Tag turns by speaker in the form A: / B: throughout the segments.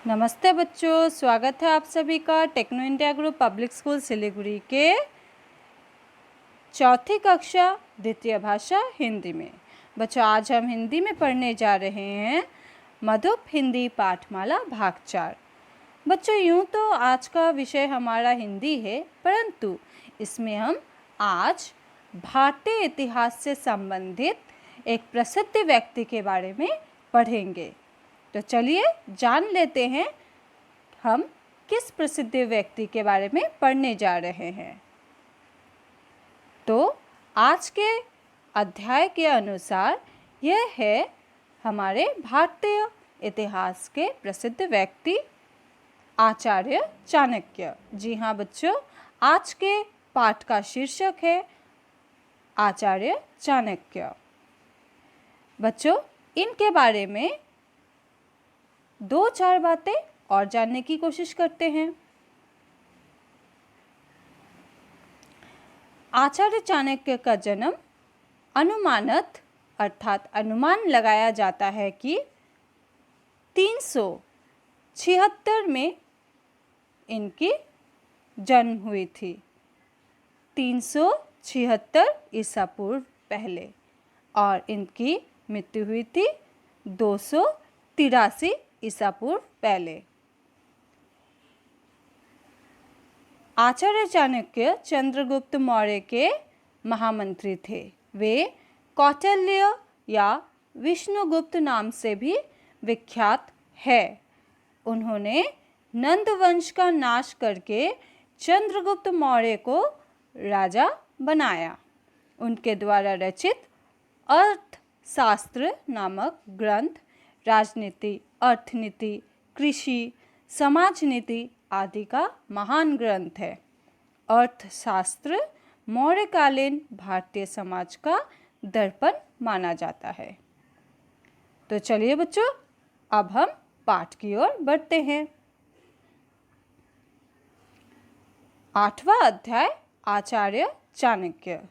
A: नमस्ते बच्चों, स्वागत है आप सभी का Techno India Group Public School Siliguri के चौथी कक्षा द्वितीय भाषा हिंदी में। बच्चों, आज हम हिंदी में पढ़ने जा रहे हैं मधुप हिंदी पाठमाला भाग 4। बच्चों, यूँ तो आज का विषय हमारा हिंदी है, परंतु इसमें हम आज भारतीय इतिहास से संबंधित एक प्रसिद्ध व्यक्ति के बारे में पढ़ेंगे। तो चलिए जान लेते हैं हम किस प्रसिद्ध व्यक्ति के बारे में पढ़ने जा रहे हैं। तो आज के अध्याय के अनुसार यह है हमारे भारतीय इतिहास के प्रसिद्ध व्यक्ति आचार्य चाणक्य। जी हाँ बच्चों, आज के पाठ का शीर्षक है आचार्य चाणक्य। बच्चों, इनके बारे में 2-4 बातें और जानने की कोशिश करते हैं। आचार्य चाणक्य का जन्म अनुमानत अर्थात अनुमान लगाया जाता है कि 376 में इनकी जन्म हुई थी। 376 ईसा पूर्व पहले, और इनकी मृत्यु हुई थी 283 ईसा पूर्व पहले। आचार्य चाणक्य चंद्रगुप्त मौर्य के महामंत्री थे। वे कौटिल्य या विष्णुगुप्त नाम से भी विख्यात है। उन्होंने नंद वंश का नाश करके चंद्रगुप्त मौर्य को राजा बनाया। उनके द्वारा रचित अर्थशास्त्र नामक ग्रंथ राजनीति, अर्थनीति, कृषि, समाज नीति आदि का महान ग्रंथ है। अर्थशास्त्र मौर्यकालीन भारतीय समाज का दर्पण माना जाता है। तो चलिए बच्चों, अब हम पाठ की ओर बढ़ते हैं। 8वां अध्याय आचार्य चाणक्य।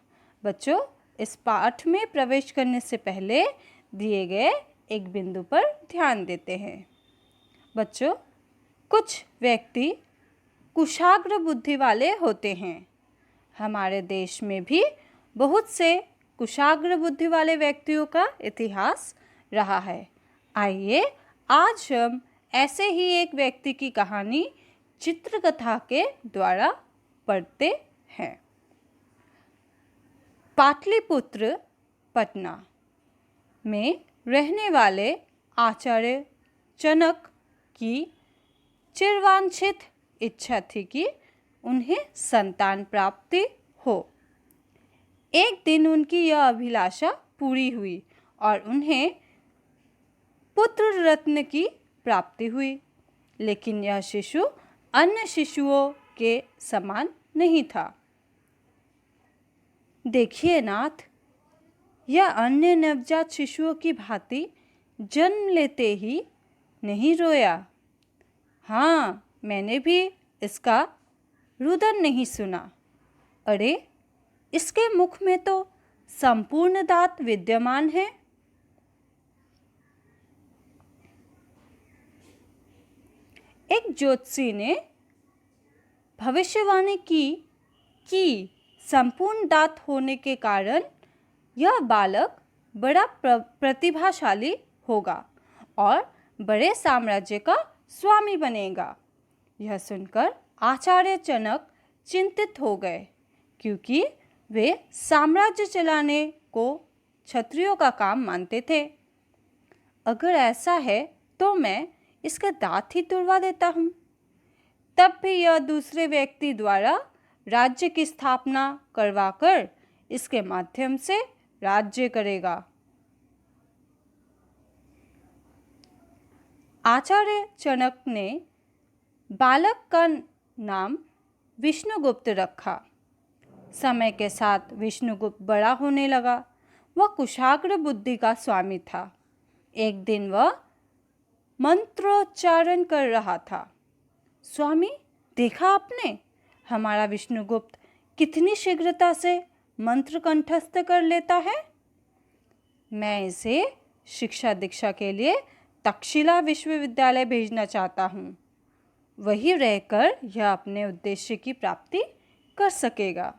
A: बच्चों, इस पाठ में प्रवेश करने से पहले दिए गए एक बिंदु पर ध्यान देते हैं। बच्चों, कुछ व्यक्ति कुशाग्र बुद्धि वाले होते हैं। हमारे देश में भी बहुत से कुशाग्र बुद्धि वाले व्यक्तियों का इतिहास रहा है। आइए आज हम ऐसे ही एक व्यक्ति की कहानी चित्रकथा के द्वारा पढ़ते हैं। पाटलिपुत्र पटना में रहने वाले आचार्य चाणक्य की चिरवांछित इच्छा थी कि उन्हें संतान प्राप्ति हो। एक दिन उनकी यह अभिलाषा पूरी हुई और उन्हें पुत्र रत्न की प्राप्ति हुई। लेकिन यह शिशु अन्य शिशुओं के समान नहीं था। देखिए नाथ, यह अन्य नवजात शिशुओं की भांति जन्म लेते ही नहीं रोया। हाँ, मैंने भी इसका रुदन नहीं सुना। अरे, इसके मुख में तो संपूर्ण दांत विद्यमान है। एक ज्योतिषी ने भविष्यवाणी की कि संपूर्ण दांत होने के कारण यह बालक बड़ा प्रतिभाशाली होगा और बड़े साम्राज्य का स्वामी बनेगा। यह सुनकर आचार्य चाणक्य चिंतित हो गए, क्योंकि वे साम्राज्य चलाने को क्षत्रियों का काम मानते थे। अगर ऐसा है तो मैं इसके दांत ही तुड़वा देता हूँ, तब भी यह दूसरे व्यक्ति द्वारा राज्य की स्थापना करवाकर इसके माध्यम से राज्य करेगा। आचार्य चाणक्य ने बालक का नाम विष्णुगुप्त रखा। समय के साथ विष्णुगुप्त बड़ा होने लगा। वह कुशाग्र बुद्धि का स्वामी था। एक दिन वह मंत्रोच्चारण कर रहा था। स्वामी, देखा आपने, हमारा विष्णुगुप्त कितनी शीघ्रता से मंत्र कंठस्थ कर लेता है। मैं इसे शिक्षा दीक्षा के लिए तक्षशिला विश्वविद्यालय भेजना चाहता हूँ। वहीं रहकर यह अपने उद्देश्य की प्राप्ति कर सकेगा।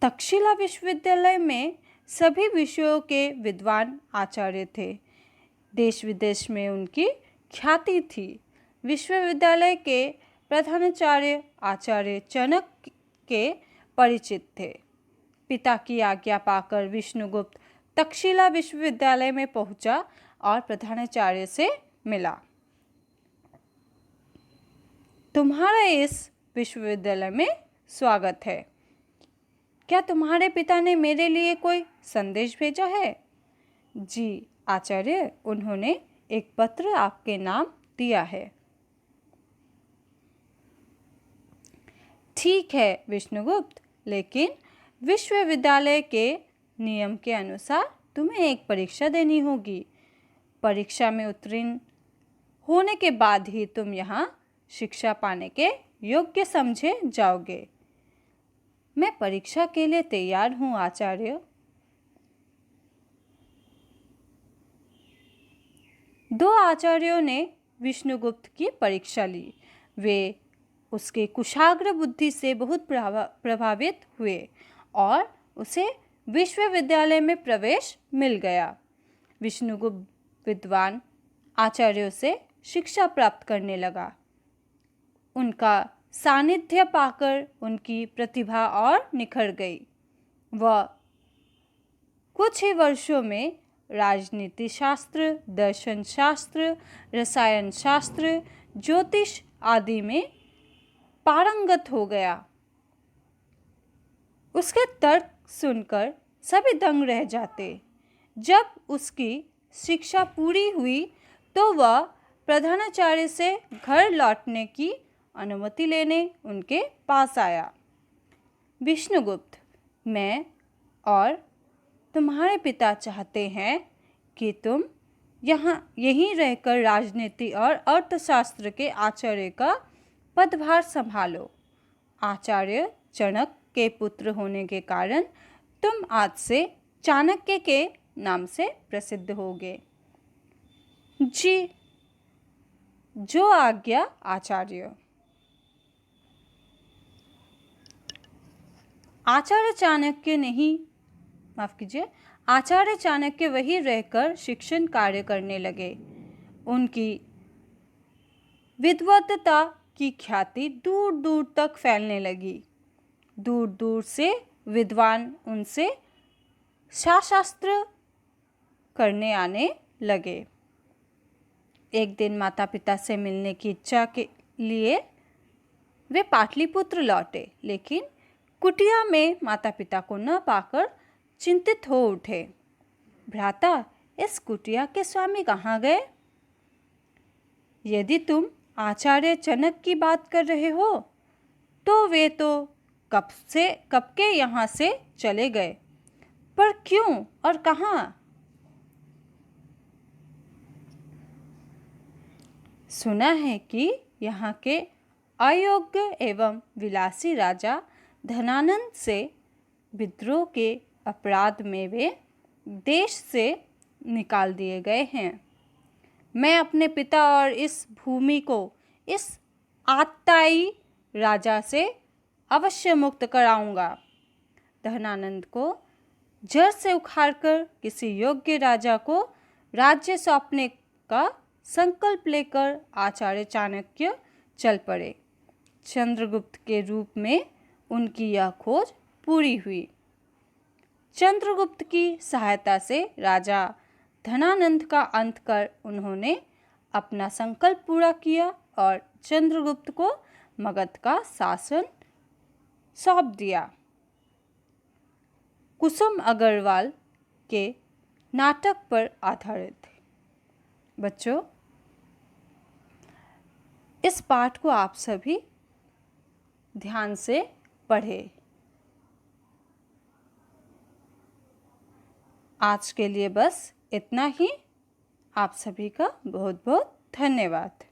A: तक्षशिला विश्वविद्यालय में सभी विषयों के विद्वान आचार्य थे। देश विदेश में उनकी ख्याति थी। विश्वविद्यालय के प्रधानाचार्य आचार्य चाणक्य के परिचित थे। पिता की आज्ञा पाकर विष्णुगुप्त तक्षशिला विश्वविद्यालय में पहुंचा और प्रधानाचार्य से मिला। तुम्हारा इस विश्वविद्यालय में स्वागत है। क्या तुम्हारे पिता ने मेरे लिए कोई संदेश भेजा है? जी आचार्य, उन्होंने एक पत्र आपके नाम दिया है। ठीक है विष्णुगुप्त, लेकिन विश्वविद्यालय के नियम के अनुसार तुम्हें एक परीक्षा देनी होगी। परीक्षा में उत्तीर्ण होने के बाद ही तुम यहाँ शिक्षा पाने के योग्य समझे जाओगे। मैं परीक्षा के लिए तैयार हूँ आचार्य। दो आचार्यों ने विष्णुगुप्त की परीक्षा ली। वे उसके कुशाग्र बुद्धि से बहुत प्रभावित हुए और उसे विश्वविद्यालय में प्रवेश मिल गया। विष्णुगुप्त विद्वान आचार्यों से शिक्षा प्राप्त करने लगा। उनका सानिध्य पाकर उनकी प्रतिभा और निखर गई। वह कुछ ही वर्षों में राजनीति शास्त्र, दर्शन शास्त्र, रसायन शास्त्र, ज्योतिष आदि में पारंगत हो गया। उसके तर्क सुनकर सभी दंग रह जाते। जब उसकी शिक्षा पूरी हुई तो वह प्रधानाचार्य से घर लौटने की अनुमति लेने उनके पास आया। विष्णुगुप्त, मैं और तुम्हारे पिता चाहते हैं कि तुम यहीं रहकर राजनीति और अर्थशास्त्र के आचार्य का पदभार संभालो। आचार्य चाणक्य के पुत्र होने के कारण तुम आज से चाणक्य के नाम से प्रसिद्ध होगे। जी, जो आज्ञा आचार्य। आचार्य चाणक्य वहीं रहकर शिक्षण कार्य करने लगे। उनकी विद्वत्ता की ख्याति दूर दूर तक फैलने लगी। दूर दूर से विद्वान उनसे शास्त्र करने आने लगे। एक दिन माता पिता से मिलने की इच्छा के लिए वे पाटलिपुत्र लौटे, लेकिन कुटिया में माता पिता को न पाकर चिंतित हो उठे। भ्राता, इस कुटिया के स्वामी कहाँ गए? यदि तुम आचार्य चाणक्य की बात कर रहे हो तो वे तो कब के यहाँ से चले गए, पर क्यों और कहाँ? सुना है कि यहाँ के अयोग्य एवं विलासी राजा धनानंद से विद्रोह के अपराध में वे देश से निकाल दिए गए हैं। मैं अपने पिता और इस भूमि को इस आतताई राजा से अवश्य मुक्त कराऊंगा। धनानंद को जड़ से उखाड़कर किसी योग्य राजा को राज्य सौंपने का संकल्प लेकर आचार्य चाणक्य चल पड़े। चंद्रगुप्त के रूप में उनकी यह खोज पूरी हुई। चंद्रगुप्त की सहायता से राजा धनानंद का अंत कर उन्होंने अपना संकल्प पूरा किया और चंद्रगुप्त को मगध का शासन सौंप दिया। कुसुम अग्रवाल के नाटक पर आधारित। बच्चों, इस पाठ को आप सभी ध्यान से पढ़ें। आज के लिए बस इतना ही। आप सभी का बहुत बहुत धन्यवाद।